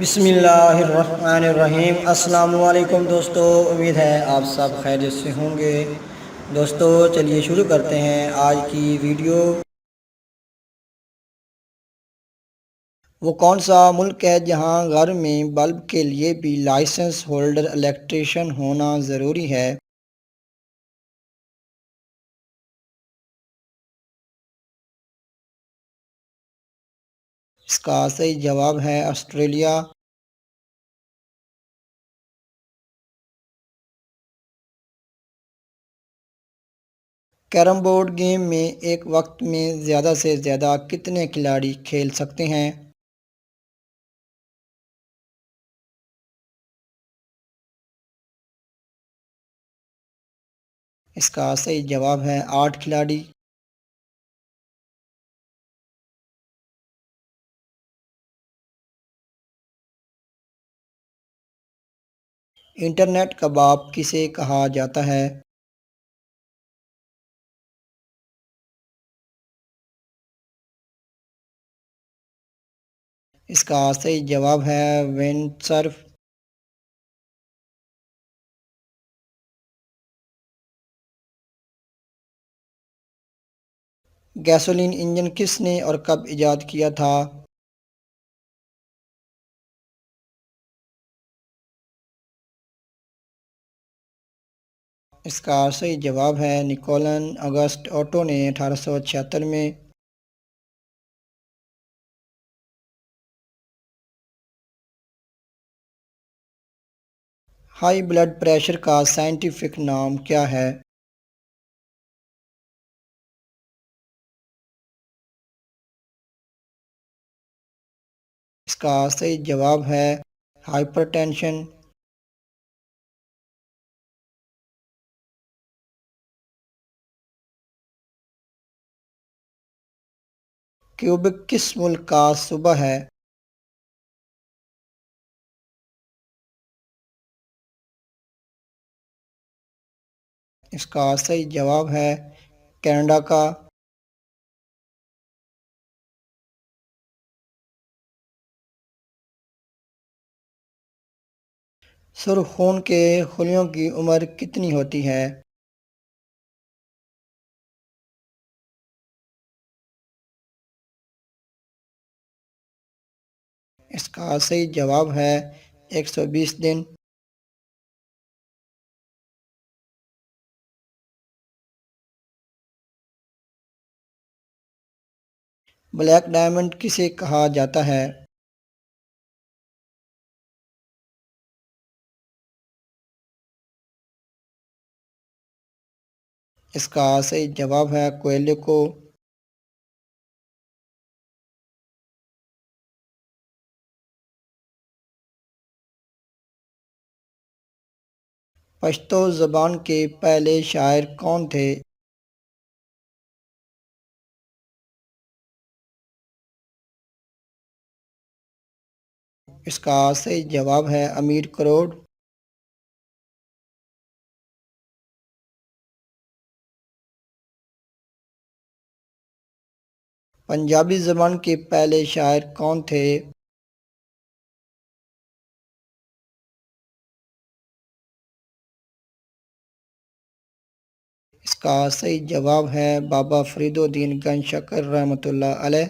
बिस्मिल्लाहिर्रहमानिर्रहीम। अस्सलाम वालेकुम दोस्तों, उम्मीद है आप सब खैरियत से होंगे। दोस्तों चलिए शुरू करते हैं आज की वीडियो। वो कौन सा मुल्क है जहां घर में बल्ब के लिए भी लाइसेंस होल्डर इलेक्ट्रीशियन होना ज़रूरी है? इसका सही जवाब है ऑस्ट्रेलिया। कैरम बोर्ड गेम में एक वक्त में ज़्यादा से ज़्यादा कितने खिलाड़ी खेल सकते हैं? इसका सही जवाब है 8 खिलाड़ी। इंटरनेट कबाब किसे कहा जाता है? इसका सही जवाब है विंडसर्फ। गैसोलीन इंजन किसने और कब इजाद किया था? इसका सही जवाब है निकोलन अगस्ट ओटो ने 1876 में। हाई ब्लड प्रेशर का साइंटिफिक नाम क्या है? इसका सही जवाब है हाइपरटेंशन। क्यूबिक किस मुल्क का सूबा है? इसका सही जवाब है कनाडा का। सुर्ख खून के खलियों की उम्र कितनी होती है? इसका सही जवाब है 120 दिन। ब्लैक डायमंड किसे कहा जाता है? इसका सही जवाब है कोयले को। पश्तो ज़बान के पहले शायर कौन थे? इसका सही जवाब है अमीर करोड़। पंजाबी ज़बान के पहले शायर कौन थे? इसका सही जवाब है बाबा फरीदुद्दीन गंज शकर रहमतुल्लाह अलैह।